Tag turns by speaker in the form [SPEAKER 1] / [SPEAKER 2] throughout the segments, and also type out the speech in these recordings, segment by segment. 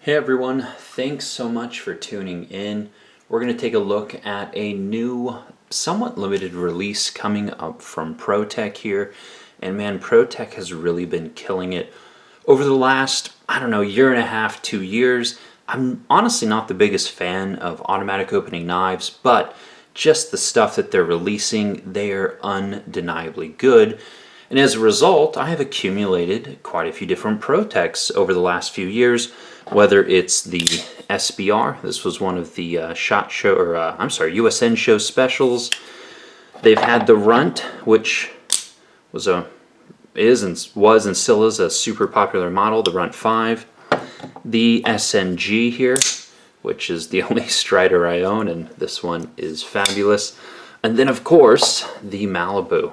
[SPEAKER 1] Hey everyone, thanks so much for tuning in. We're going to take a look at a new, somewhat limited release coming up from Protech here. And man, Protech has really been killing it. Over the last, year and a half, 2 years, I'm honestly not the biggest fan of automatic opening knives, but just the stuff that they're releasing, they are undeniably good. And as a result, I have accumulated quite a few different Protechs over the last few years, whether it's the SBR. This was one of the USN show specials. They've had the Runt, which was was and still is a super popular model, the Runt 5. The SNG here, which is the only Strider I own, and this one is fabulous. And then, of course, the Malibu,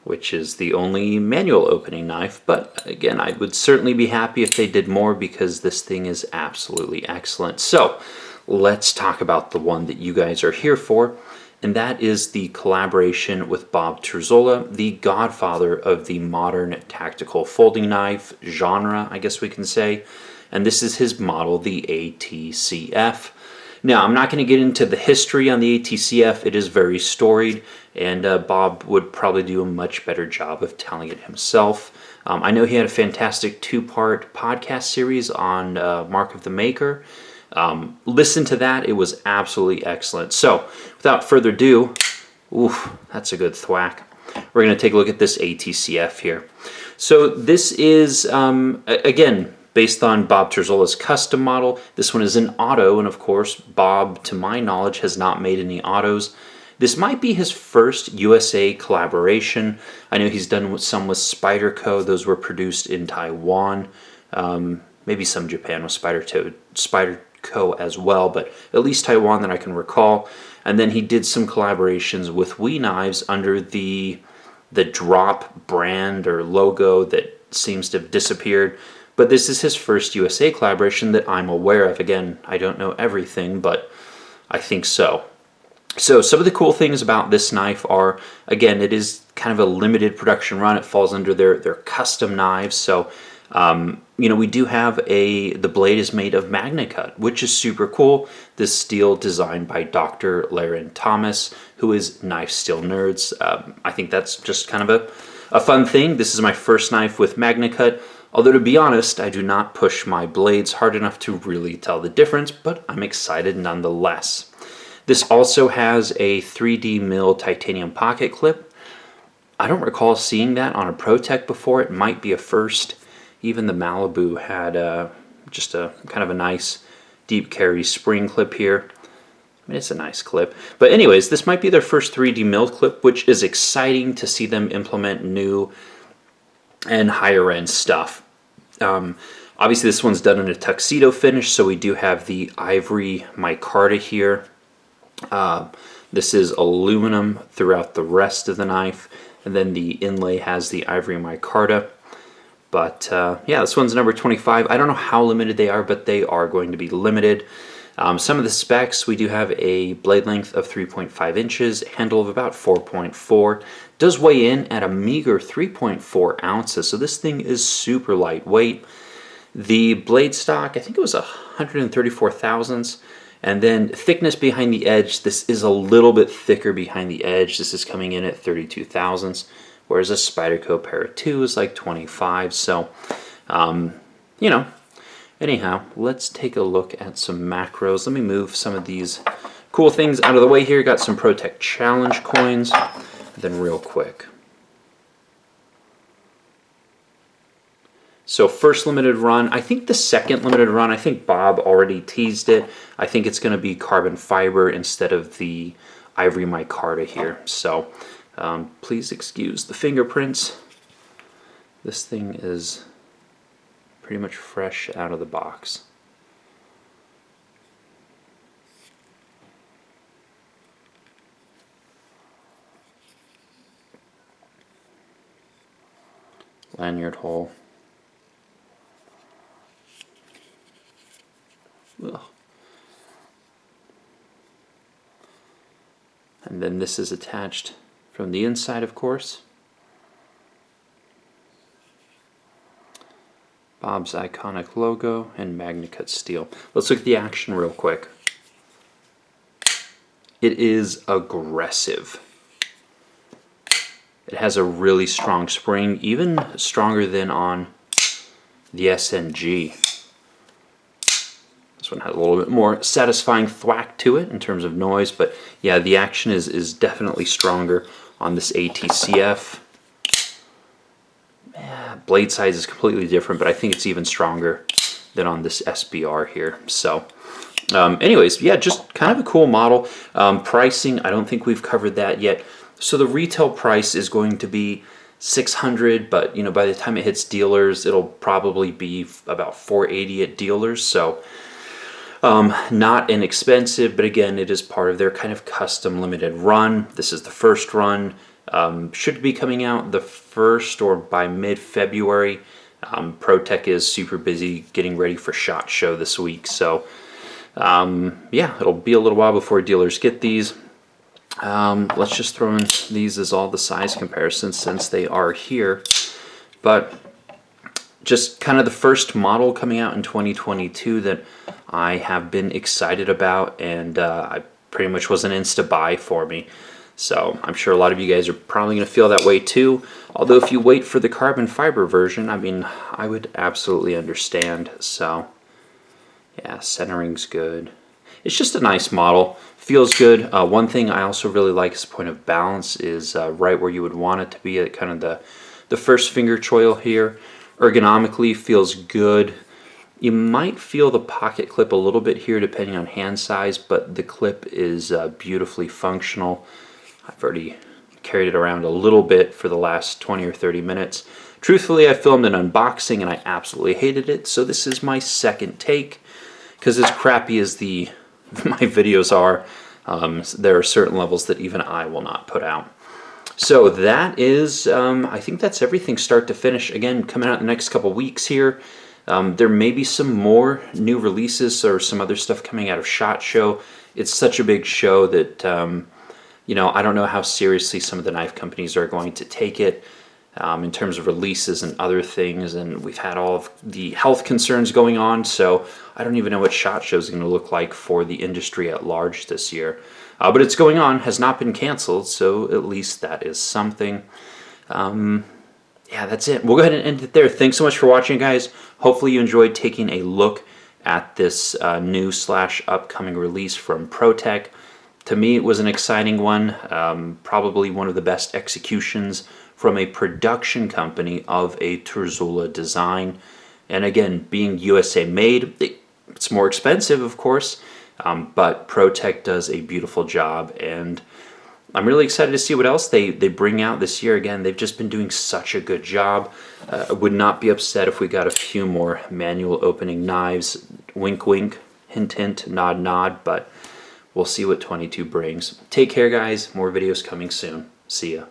[SPEAKER 1] which is the only manual opening knife. But again, I would certainly be happy if they did more because this thing is absolutely excellent. So let's talk about the one that you guys are here for, and that is the collaboration with Bob Terzola, the godfather of the modern tactical folding knife genre, I guess we can say. And this is his model, the ATCF. Now, I'm not going to get into the history on the ATCF. It is very storied, and Bob would probably do a much better job of telling it himself. I know he had a fantastic 2-part podcast series on Mark of the Maker. Listen to that. It was absolutely excellent. So, without further ado, that's a good thwack. We're going to take a look at this ATCF here. So, this is, again, based on Bob Terzola's custom model. This one is an auto, and of course, Bob, to my knowledge, has not made any autos. This might be his first USA collaboration. I know he's done some with Spyderco. Those were produced in Taiwan. Maybe some Japan with Spyderco as well, but at least Taiwan that I can recall. And then he did some collaborations with WE Knives under the Drop brand or logo that seems to have disappeared. But this is his first USA collaboration that I'm aware of. Again, I don't know everything, but I think so. So some of the cool things about this knife are, again, it is kind of a limited production run. It falls under their custom knives. So, we do have the blade is made of MagnaCut, which is super cool. This steel designed by Dr. Laren Thomas, who is Knife Steel Nerds. I think that's just kind of a fun thing. This is my first knife with MagnaCut. Although, to be honest, I do not push my blades hard enough to really tell the difference, but I'm excited nonetheless. This also has a 3D mill titanium pocket clip. I don't recall seeing that on a Protech before. It might be a first. Even the Malibu had just a kind of a nice deep carry spring clip here. I mean, it's a nice clip. But anyways, this might be their first 3D mill clip, which is exciting to see them implement new and higher end stuff. Obviously this one's done in a tuxedo finish, so we do have the ivory micarta here. This is aluminum throughout the rest of the knife, and then the inlay has the ivory micarta. But yeah, this one's number 25. I don't know how limited they are, but they are going to be limited. Some of the specs, we do have a blade length of 3.5 inches, handle of about 4.4. Does weigh in at a meager 3.4 ounces, so this thing is super lightweight. The blade stock, I think it was 134 thousandths. And then thickness behind the edge, this is a little bit thicker behind the edge. This is coming in at 32 thousandths, whereas a Spyderco Para 2 is like 25. So, anyhow, let's take a look at some macros. Let me move some of these cool things out of the way here. Got some Protech Challenge coins. Then real quick. So first limited run, I think the second limited run, I think Bob already teased it. I think it's going to be carbon fiber instead of the ivory micarta here. So please excuse the fingerprints. This thing is pretty much fresh out of the box. Lanyard hole. Ugh. And then this is attached from the inside, of course. Bob's iconic logo, and MagnaCut steel. Let's look at the action real quick. It is aggressive. It has a really strong spring, even stronger than on the SNG. This one has a little bit more satisfying thwack to it in terms of noise, but yeah, the action is definitely stronger on this ATCF. Blade size is completely different, but I think it's even stronger than on this SBR here. So anyways, yeah, just kind of a cool model. Pricing, I don't think we've covered that yet. So the retail price is going to be $600, but you know, by the time it hits dealers, it'll probably be about $480 at dealers. So not inexpensive, but again, it is part of their kind of custom limited run. This is the first run. Should be coming out the 1st or by mid-February. Protech is super busy getting ready for SHOT Show this week, so yeah, it'll be a little while before dealers get these. Let's just throw in these as all the size comparisons since they are here. But just kind of the first model coming out in 2022 that I have been excited about, and I pretty much was an insta buy for me. So I'm sure a lot of you guys are probably going to feel that way too. Although if you wait for the carbon fiber version, I mean, I would absolutely understand. So yeah, centering's good. It's just a nice model. Feels good. One thing I also really like as a point of balance is right where you would want it to be at kind of the first finger choil here. Ergonomically feels good. You might feel the pocket clip a little bit here depending on hand size, but the clip is beautifully functional. I've already carried it around a little bit for the last 20 or 30 minutes. Truthfully, I filmed an unboxing and I absolutely hated it, so this is my second take. Because as crappy as my videos are, there are certain levels that even I will not put out. So that is, I think that's everything start to finish. Again, coming out in the next couple weeks here. There may be some more new releases or some other stuff coming out of SHOT Show. It's such a big show that, you know, I don't know how seriously some of the knife companies are going to take it in terms of releases and other things. And we've had all of the health concerns going on, so I don't even know what SHOT Show is going to look like for the industry at large this year. But it's going on, has not been canceled, so at least that is something. Yeah, that's it. We'll go ahead and end it there. Thanks so much for watching, guys. Hopefully you enjoyed taking a look at this new / upcoming release from Protech. To me, it was an exciting one, probably one of the best executions from a production company of a Terzola design. And again, being USA made, it's more expensive, of course, but Protech does a beautiful job, and I'm really excited to see what else they bring out this year. Again, they've just been doing such a good job. I would not be upset if we got a few more manual opening knives. Wink, wink, hint, hint, nod, nod, but we'll see what 22 brings. Take care, guys. More videos coming soon. See ya.